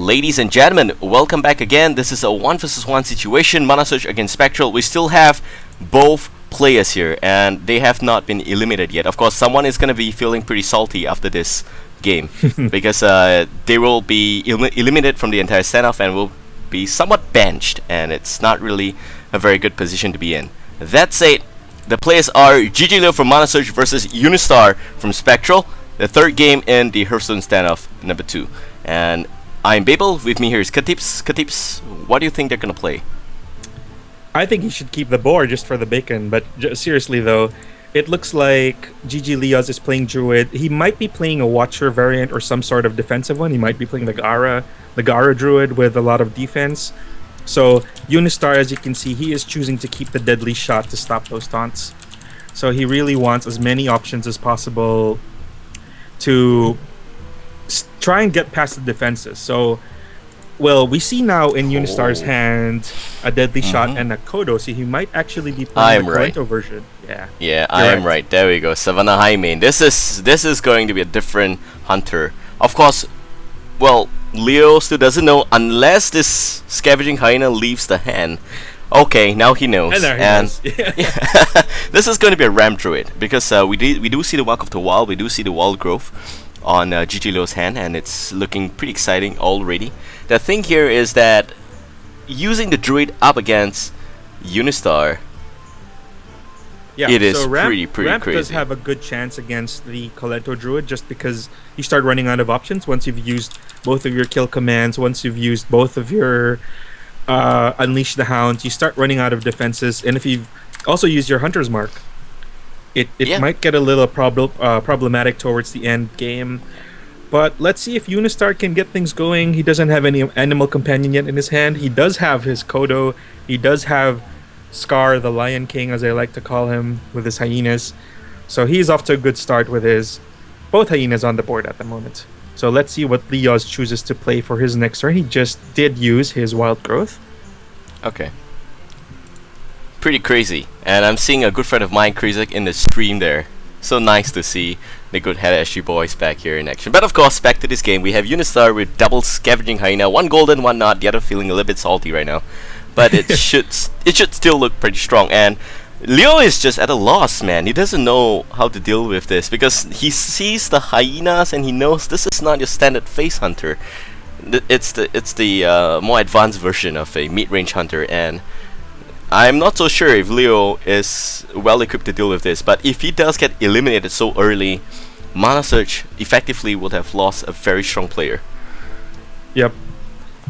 Ladies and gentlemen, welcome back again. This is a 1 versus 1 situation, ManaSurge against Spectral. We still have both players here, and they have not been eliminated yet. Of course, someone is going to be feeling pretty salty after this game, because they will be eliminated from the entire standoff and will be somewhat benched, and it's not really a very good position to be in. That said, the players are GGLeo from ManaSurge versus Unistar from Spectral, the third game in the Hearthstone Standoff number 2. And I'm Babael, with me here is Katips. Katips, what do you think they're going to play? I think he should keep the board just for the bacon, but seriously though, it looks like GGLeoz is playing Druid. He might be playing a Watcher variant or some sort of defensive one. He might be playing the Gara Druid with a lot of defense. So Unistar, as you can see, he is choosing to keep the deadly shot to stop those taunts. So he really wants as many options as possible to try and get past the defenses. So, well, we see now in Unistar's hand a deadly shot and a Kodo, so he might actually be playing the Kolento version. Yeah, I am right. There we go. Savannah High Main. This is going to be a different hunter. Of course, well, Leo still doesn't know unless this Scavenging Hyena leaves the hand. Okay, now he knows. And this is going to be a Ram Druid, because we do see the Walk of the Wild, we do see the Wild Growth on GGLeo's hand, and it's looking pretty exciting already. The thing here is that using the Druid up against Unistar, it is pretty Ramp crazy. Does have a good chance against the Kolento Druid, just because you start running out of options once you've used both of your kill commands, once you've used both of your Unleash the Hounds, you start running out of defenses, and if you've also used your Hunter's Mark, it might get a little problematic towards the end game. But let's see if Unistar can get things going. He doesn't have any Animal Companion yet in his hand. He does have his Kodo. He does have Scar, the Lion King, as I like to call him, with his hyenas. So he's off to a good start with his both hyenas on the board at the moment. So let's see what Leoz chooses to play for his next turn. He just did use his Wild Growth. Okay. Pretty crazy. And I'm seeing a good friend of mine, Krizak, in the stream there. So nice to see the good Head Ashy boys back here in action. But of course, back to this game, we have Unistar with double Scavenging Hyena, one golden, one not, the other feeling a little bit salty right now. But it should still look pretty strong. And Leo is just at a loss, man. He doesn't know how to deal with this, because he sees the hyenas and he knows this is not your standard face hunter. It's the more advanced version of a mid-range hunter, and I'm not so sure if Leo is well equipped to deal with this. But if he does get eliminated so early, ManaSurge effectively would have lost a very strong player. Yep.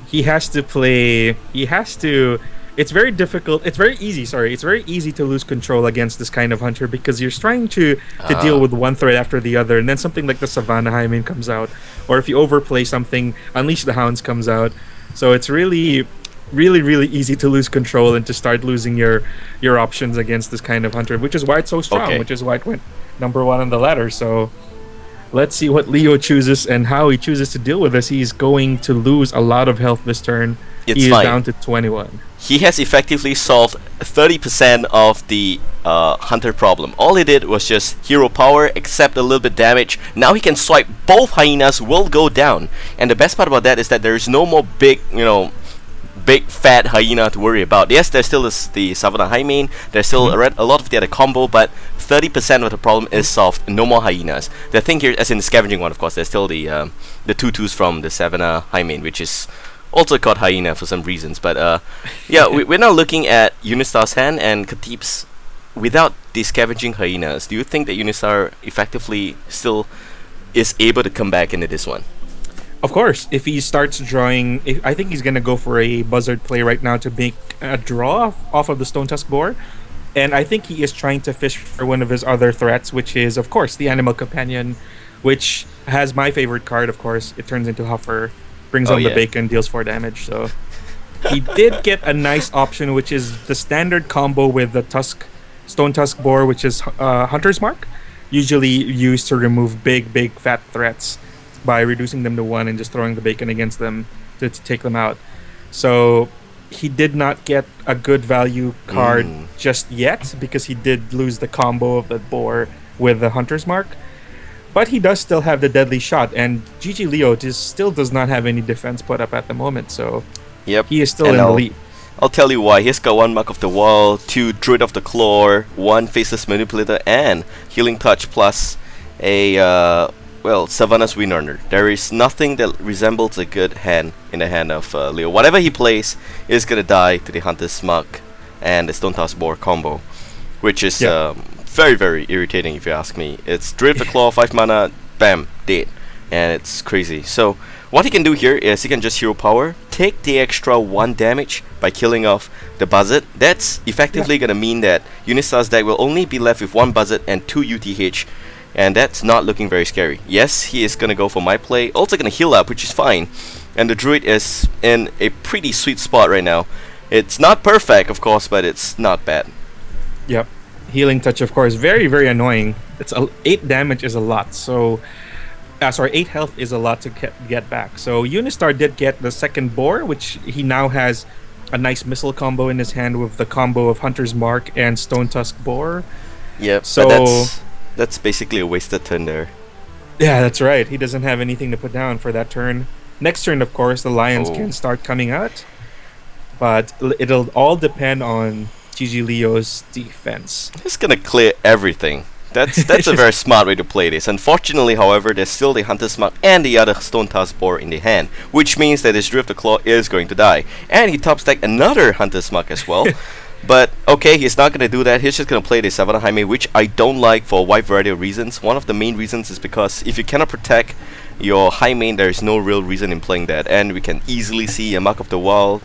He has to play. It's very difficult. It's very easy to lose control against this kind of hunter, because you're trying to deal with one threat after the other, and then something like the Savannah Hymen comes out, or if you overplay something, Unleash the Hounds comes out. So it's really easy to lose control and to start losing your options against this kind of hunter, which is why it's so strong, which is why it went number 1 on the ladder. So let's see what Leo chooses and how he chooses to deal with this. He's going to lose a lot of health this turn. He is down to 21. He has effectively solved 30% of the hunter problem. All he did was just hero power, accept a little bit damage. Now he can swipe. Both hyenas will go down. And the best part about that is that there is no more big fat hyena to worry about. Yes, there's still the Savannah High Main, there's still a lot of the other combo, but 30% of the problem is solved. No more hyenas. The thing here, as in the scavenging one, of course, there's still the 2/2s from the Savannah High Main, which is also called hyena for some reasons. But we're now looking at Unistar's hand, and Katips, without the scavenging hyenas, do you think that Unistar effectively still is able to come back into this one? Of course, if he starts drawing, I think he's going to go for a Buzzard play right now to make a draw off of the Stone Tusk Boar. And I think he is trying to fish for one of his other threats, which is, of course, the Animal Companion, which has my favorite card, of course. It turns into Huffer, brings on the bacon, deals 4 damage. So he did get a nice option, which is the standard combo with the Stone Tusk Boar, which is Hunter's Mark, usually used to remove big fat threats by reducing them to 1 and just throwing the bacon against them to take them out. So he did not get a good value card just yet, because he did lose the combo of the boar with the Hunter's Mark. But he does still have the deadly shot, and GGLeo just still does not have any defense put up at the moment, so Yep. he is still And in the lead. I'll tell you why. He's got 1 Mark of the Wall, 2 Druid of the Claw, 1 Faceless Manipulator, and Healing Touch, plus a, Savannah's Windrunner. There is nothing that resembles a good hand in the hand of Leo. Whatever he plays is gonna die to the Hunter's Mark and the Stone Toss Boar combo, which is very, very irritating if you ask me. It's Druid of the Claw, 5 mana, bam, dead. And it's crazy. So what he can do here is he can just hero power, take the extra 1 damage by killing off the Buzzard. That's effectively gonna mean that Unistar's deck will only be left with 1 Buzzard and 2 UTH, and that's not looking very scary. Yes, he is gonna go for my play, also gonna heal up, which is fine. And the Druid is in a pretty sweet spot right now. It's not perfect, of course, but it's not bad. Yep. Healing Touch, of course, very, very annoying. 8 damage is a lot, so... 8 health is a lot to get back. So Unistar did get the second boar, which he now has a nice missile combo in his hand with the combo of Hunter's Mark and Stone Tusk Boar. Yep, so but that's basically a wasted turn there. Yeah, that's right. He doesn't have anything to put down for that turn. Next turn, of course, the Lions can start coming out. But it'll all depend on GGLeo's defense. He's gonna clear everything. That's a very smart way to play this. Unfortunately, however, there's still the Hunter's Mark and the other Stone Tusk Boar in the hand, which means that his Druid of the Claw is going to die. And he top stacked another Hunter's Mark as well. But okay, he's not gonna do that. He's just gonna play the Savannah Jaime, which I don't like for a wide variety of reasons. One of the main reasons is because if you cannot protect your high main, there is no real reason in playing that. And we can easily see a Mark of the Wall,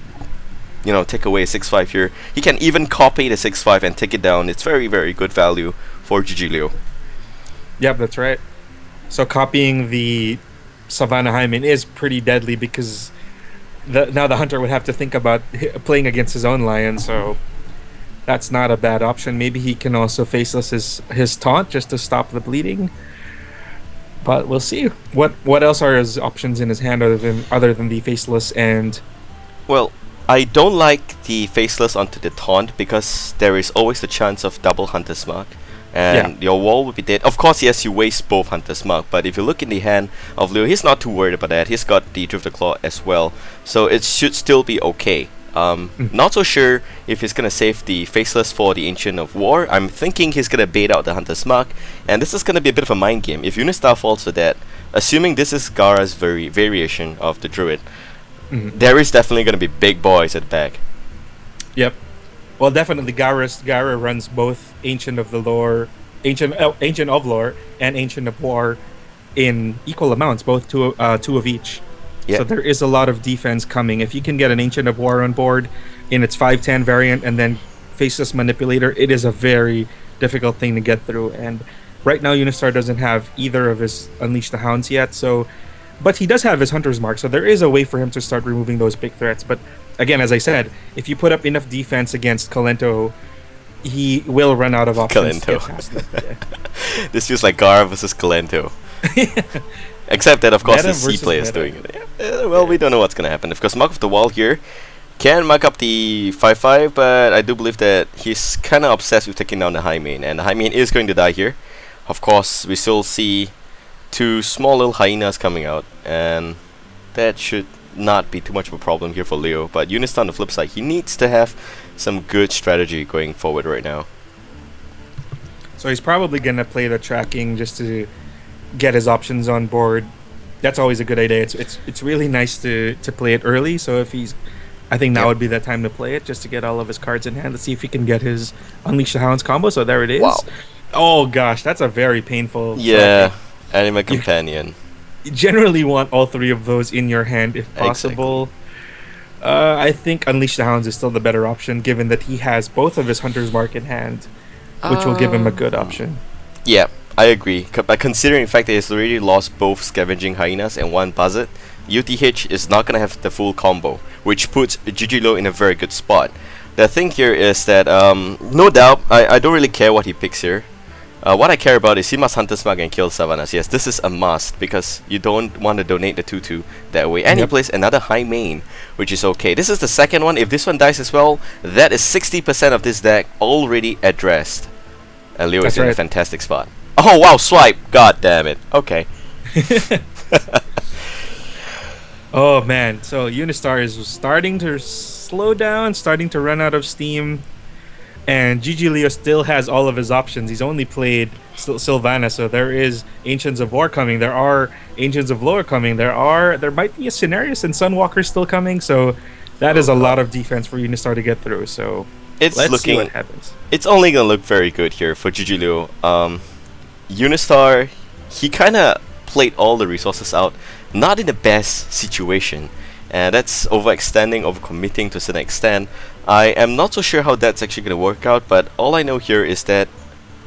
take away a 6/5 here. He can even copy the 6/5 and take it down. It's very, very good value for GGLeo. Yep, that's right. So copying the Savannah Hyman is pretty deadly because now the Hunter would have to think about playing against his own Lion, so that's not a bad option. Maybe he can also faceless his taunt just to stop the bleeding. But we'll see. What else are his options in his hand other than the faceless and... Well, I don't like the faceless onto the taunt because there is always the chance of double Hunter's Mark. And your wall would be dead. Of course, yes, you waste both Hunter's Mark, but if you look in the hand of Leo, he's not too worried about that. He's got the Druid of the Claw as well, so it should still be okay. Not so sure if he's gonna save the faceless for the Ancient of War. I'm thinking he's gonna bait out the Hunter's Mark, and this is gonna be a bit of a mind game. If Unistar falls for that, assuming this is Gara's variation of the Druid, there is definitely gonna be big boys at the back. Yep. Well, definitely Gara runs both Ancient of Lore and Ancient of War in equal amounts, both two of each. Yep. So there is a lot of defense coming. If you can get an Ancient of War on board in its 5/10 variant and then Faceless Manipulator, it is a very difficult thing to get through. And right now Unistar doesn't have either of his Unleash the Hounds yet, but he does have his Hunter's Mark, so there is a way for him to start removing those big threats. But again, as I said, if you put up enough defense against Kalento, he will run out of options. Kalento. This feels like Gara versus Kalento. Except that, of course, the C player is doing it. Well, we don't know what's going to happen. Of course, Mark of the Wall here can mark up the 5/5, but I do believe that he's kind of obsessed with taking down the high main, and the high main is going to die here. Of course, we still see 2 small little hyenas coming out, and that should not be too much of a problem here for Leo. But Unistar on the flip side, he needs to have some good strategy going forward right now. So he's probably going to play the tracking just to get his options on board. That's always a good idea. It's really nice to play it early. So if I think now would be the time to play it, just to get all of his cards in hand. Let's see if he can get his Unleash the Hounds combo. So there it is. Wow. Oh gosh, that's a very painful. Yeah, Anima Companion. You generally want all 3 of those in your hand if possible. Exactly. I think Unleash the Hounds is still the better option, given that he has both of his Hunter's Mark in hand, which will give him a good option. Yeah, I agree. But considering the fact that he's already lost both Scavenging Hyenas and 1 Buzzard, UTH is not going to have the full combo, which puts GGLeo in a very good spot. The thing here is that, no doubt, I don't really care what he picks here. What I care about is he must Hunter's Mark and kill Savannas. Yes, this is a must because you don't want to donate the 2/2 that way. And he plays another high main, which is okay. This is the second one. If this one dies as well, that is 60% of this deck already addressed. And Leo is in a fantastic spot. Oh wow, swipe! God damn it. Okay. Oh man, so Unistar is starting to slow down, starting to run out of steam, and GGLeo still has all of his options. He's only played Sylvana, so there is Ancients of War coming. There are Ancients of Lore coming. There might be a Cenarius and Sunwalker still coming. So that is a lot of defense for Unistar to get through. So It's let's looking. see what happens. It's only gonna look very good here for GGLeo. Unistar, he kind of played all the resources out, not in the best situation, and that's overextending, overcommitting to a certain extent. I am not so sure how that's actually going to work out, but all I know here is that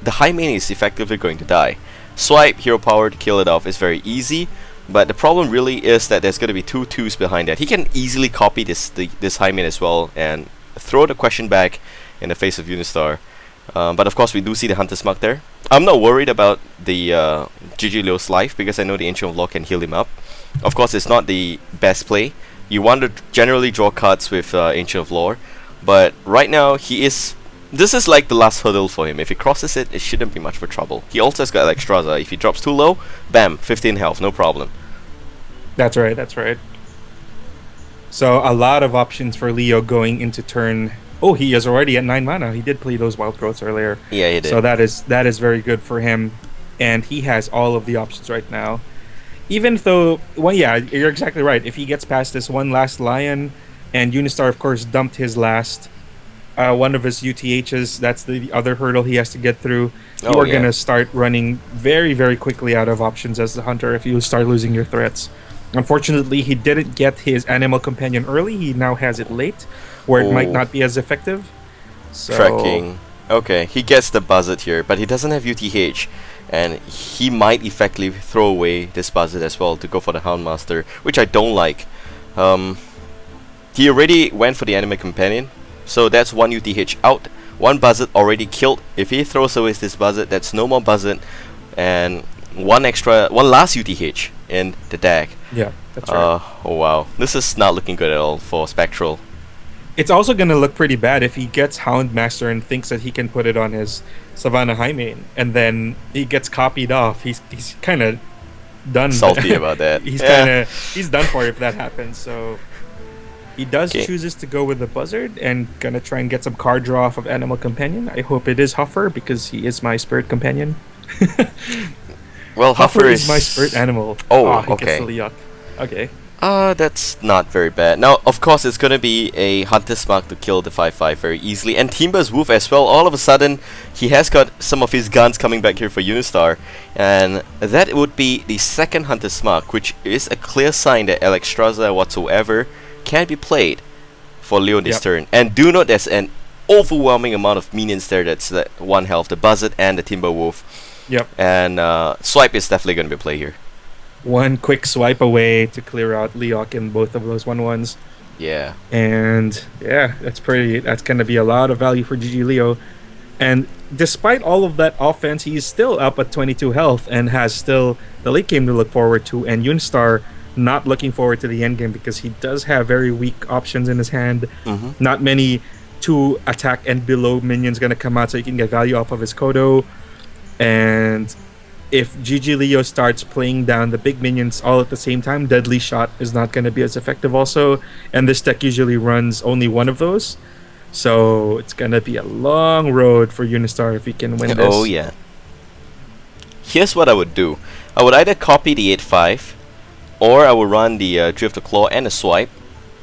the high main is effectively going to die. Swipe, hero power to kill it off is very easy, but the problem really is that there's going to be 2 2s behind that. He can easily copy this high main as well and throw the question back in the face of Unistar. But of course we do see the Hunter's Mark there. I'm not worried about the GGLeo's life because I know the Ancient of Law can heal him up. Of course it's not the best play. You want to generally draw cards with Ancient of Lore, but right now this is like the last hurdle for him. If he crosses it, it shouldn't be much for trouble. He also has got Alexstrasza. If he drops too low, bam, 15 health, no problem. That's right. That's right. So a lot of options for Leo going into turn. Oh, he is already at 9 mana. He did play those Wild Growths earlier. Yeah, he did. So that is very good for him, and he has all of the options right now. Even though, well, yeah, you're exactly right. If he gets past this one last Lion, and Unistar, of course, dumped his last one of his UTHs, that's the other hurdle he has to get through. You are going to start running very, very quickly out of options as the hunter if you start losing your threats. Unfortunately, he didn't get his Animal Companion early. He now has it late, where it might not be as effective. So Trekking. Okay, he gets the Buzzard here, but he doesn't have UTH. And he might effectively throw away this Buzzard as well to go for the Houndmaster, which I don't like. He already went for the Animal Companion, so that's 1 UTH out. 1 Buzzard already killed. If he throws away this Buzzard, that's no more Buzzard, and one last UTH in the deck. Yeah, that's right. Oh wow, this is not looking good at all for Spectral. It's also going to look pretty bad if he gets Houndmaster and thinks that he can put it on his Savannah High Main, and then he gets copied off. He's kind of done. Salty about that. He's done for it if that happens. So he chooses to go with the Buzzard and gonna try and get some card draw off of Animal Companion. I hope it is Huffer because he is my Spirit Companion. Well, Huffer is my spirit animal. Oh, he okay. Gets the Leok. Okay. That's not very bad. Now, of course, it's gonna be a Hunter's Mark to kill the 5/5 very easily, and Timber's Wolf as well. All of a sudden, he has got some of his guns coming back here for Unistar, and that would be the second Hunter's Mark, which is a clear sign that Alexstrasza whatsoever can be played for Leo this turn. And do note there's an overwhelming amount of minions there. That's that 1 health, the Buzzard and the Timber Wolf. Yep. And Swipe is definitely going to be played here. One quick swipe away to clear out Leok in both of those 1/1s. Yeah. And yeah, that's going to be a lot of value for GGLeo. And despite all of that offense, he's still up at 22 health and has still the late game to look forward to. And Unistar not looking forward to the end game because he does have very weak options in his hand. Not many 2 attack and below minions going to come out so he can get value off of his Kodo. And if GGLeo starts playing down the big minions all at the same time, Deadly Shot is not going to be as effective also. And this deck usually runs only one of those. So it's going to be a long road for Unistar if he can win this. Oh, yeah. Here's what I would do. I would either copy the 8/5, or I will run the Drift of Claw and a Swipe.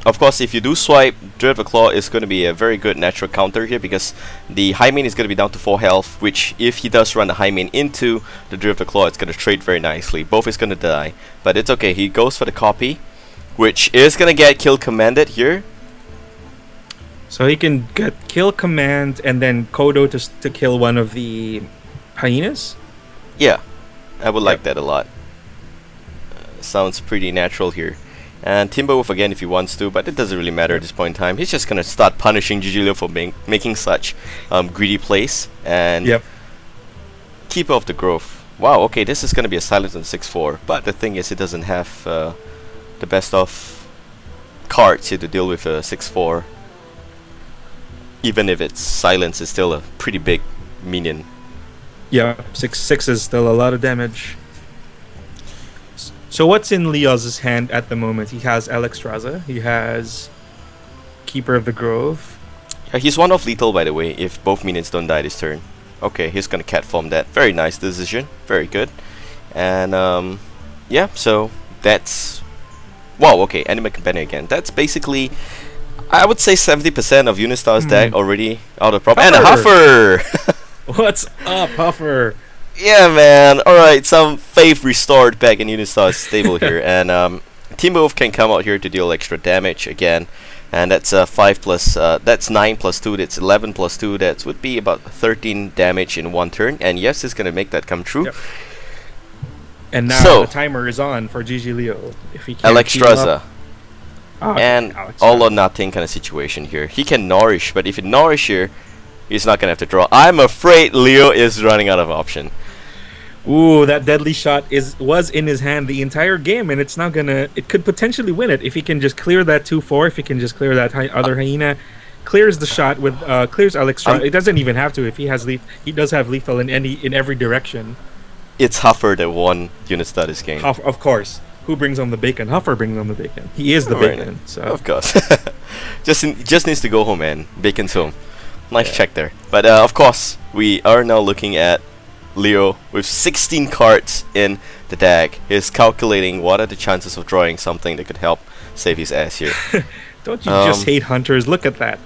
Of course, if you do Swipe, Drift of Claw is going to be a very good natural counter here because the high main is going to be down to 4 health, which if he does run the high main into the Drift of Claw, it's going to trade very nicely. Both is going to die, but it's okay. He goes for the copy, which is going to get kill commanded here. So he can get kill command and then Kodo to kill one of the hyenas? Yeah, I would like that a lot. Sounds pretty natural here. And Timberwolf again if he wants to, but it doesn't really matter at this point in time. He's just going to start punishing GGLeo for making such greedy plays and keep off the growth. Wow, okay, this is going to be a silence on 6/4, but the thing is it doesn't have the best of cards here to deal with a 6/4. Even if it's silence, it's still a pretty big minion. Yeah, 6/6 is still a lot of damage. So what's in Leoz's hand at the moment? He has Alexstrasza. He has Keeper of the Grove. He's one off lethal, by the way, if both minions don't die this turn. Okay, he's gonna cat form that. Very nice decision. Very good. And yeah, so that's... Wow, okay, Animal Companion again. That's basically, I would say 70% of Unistar's deck already out of problem. And a Huffer! What's up, Huffer? Yeah, man. Alright, some faith restored back in Unistar's stable here. And Team Wolf can come out here to deal extra damage again. And that's 5 plus, that's 9 plus 2, that's 11 plus 2, that would be about 13 damage in one turn. And yes, it's going to make that come true. Yep. And now the timer is on for GGLeo. If he can't Alexstrasza. And Alexstrasza. all or nothing kind of situation here. He can nourish, but if he nourish here, he's not going to have to draw. I'm afraid Leo is running out of option. Ooh, that deadly shot was in his hand the entire game, and it's not gonna. It could potentially win it if he can just clear that 2/4. If he can just clear that other hyena, clears the shot with clears Alexstrasza. It doesn't even have to if he has he does have lethal in every direction. It's Huffer that won Unistar this game. Of course. Who brings home the bacon? Huffer brings home the bacon. He is the bacon. So of course, just needs to go home, man. Bacon's home. Nice check there. But of course, we are now looking at Leo with 16 cards in the deck. He's calculating what are the chances of drawing something that could help save his ass here. Don't you just hate hunters? Look at that.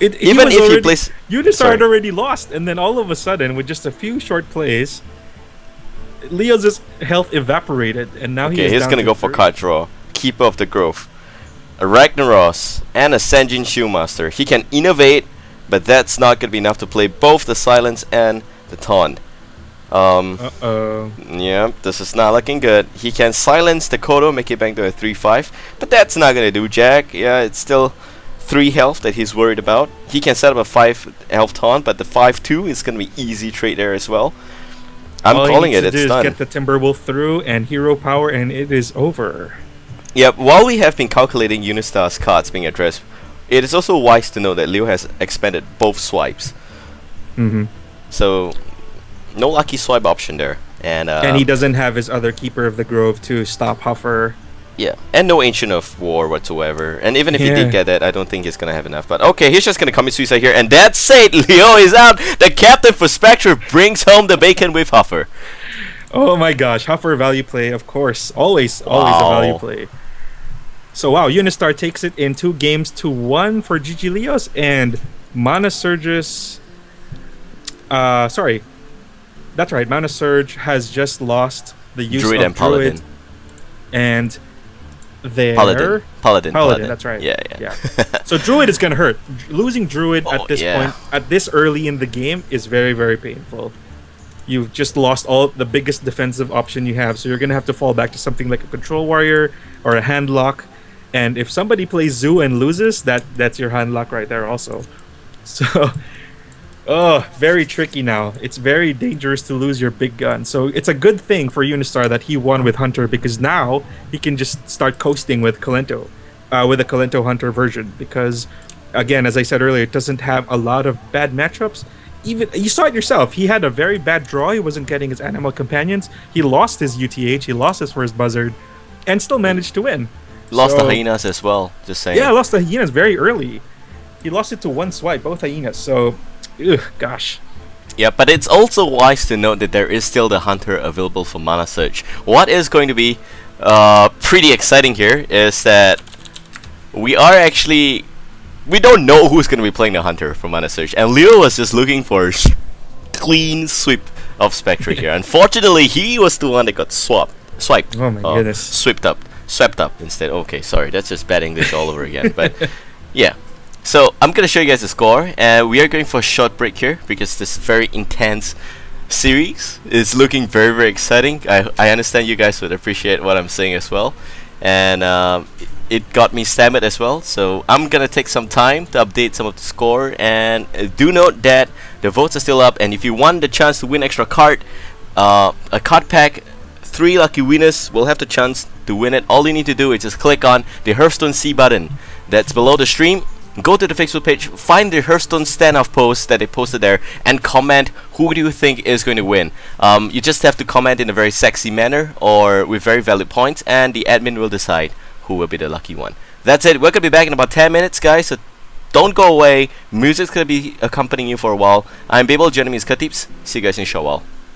Even if he plays... Unistar had already lost, and then all of a sudden, with just a few short plays, Leo's health evaporated, and now he's gonna go for card draw. Keeper of the Grove, a Ragnaros, and a Sanjin Shieldmaster. He can innovate, but that's not gonna be enough to play both the Silence and the Taunt. Yeah, this is not looking good. He can silence the Kodo, make it back to a 3/5, but that's not gonna do jack. Yeah, it's still 3 health that he's worried about. He can set up a 5 health taunt, but the 5/2 is gonna be easy trade there as well. I'm calling it. It's done. Get the Timberwolf through and hero power, and it is over. Yep. While we have been calculating Unistar's cards being addressed, it is also wise to know that Leo has expended both swipes. So. No lucky swipe option there, and he doesn't have his other Keeper of the Grove to stop Huffer. Yeah, and no Ancient of War whatsoever. And even if he did get that, I don't think he's gonna have enough. But okay, he's just gonna commit suicide here, and that's it. Leo is out. The captain for Spectral brings home the bacon with Huffer. Oh my gosh, Huffer value play, of course, always a value play. So wow, Unistar takes it in 2 games to 1 for GGLeoz, and ManaSurge's. Sorry. That's right, ManaSurge has just lost the use Druid of and Paladin. Druid and their... Paladin, that's right. Yeah. So Druid is going to hurt. Losing Druid at this point, at this early in the game, is very, very painful. You've just lost all the biggest defensive option you have, so you're going to have to fall back to something like a Control Warrior or a Handlock. And if somebody plays Zoo and loses, that's your Handlock right there also. So... Oh, very tricky now. It's very dangerous to lose your big gun. So it's a good thing for Unistar that he won with Hunter, because now he can just start coasting with Kolento, with a Kolento Hunter version. Because, again, as I said earlier, it doesn't have a lot of bad matchups. Even you saw it yourself. He had a very bad draw. He wasn't getting his animal companions. He lost his UTH. He lost his first buzzard, and still managed to win. Lost the hyenas as well. Just saying. Yeah, lost the hyenas very early. He lost it to 1 swipe, both hyenas. So. Ugh, gosh. Yeah, but it's also wise to note that there is still the Hunter available for ManaSurge. What is going to be pretty exciting here is that we don't know who's going to be playing the Hunter for ManaSurge, and Leo was just looking for a clean sweep of Spectral here. Unfortunately, he was the one that got swiped. Oh my goodness. Swept up instead. Okay, sorry, that's just bad English all over again. But yeah. So I'm gonna show you guys the score, and we are going for a short break here because this very intense series is looking very, very exciting. I understand you guys would appreciate what I'm saying as well, and it got me stammered as well. So I'm gonna take some time to update some of the score, and do note that the votes are still up. And if you want the chance to win extra card, a card pack, 3 lucky winners will have the chance to win it. All you need to do is just click on the Hearthstone C button that's below the stream, go to the Facebook page, find the Hearthstone Standoff post that they posted there, and comment who do you think is going to win. You just have to comment in a very sexy manner or with very valid points, and the admin will decide who will be the lucky one. That's it. We're going to be back in about 10 minutes, guys, so don't go away. Music's going to be accompanying you for a while. I'm Babael, joining me is Katips. See you guys in a short while.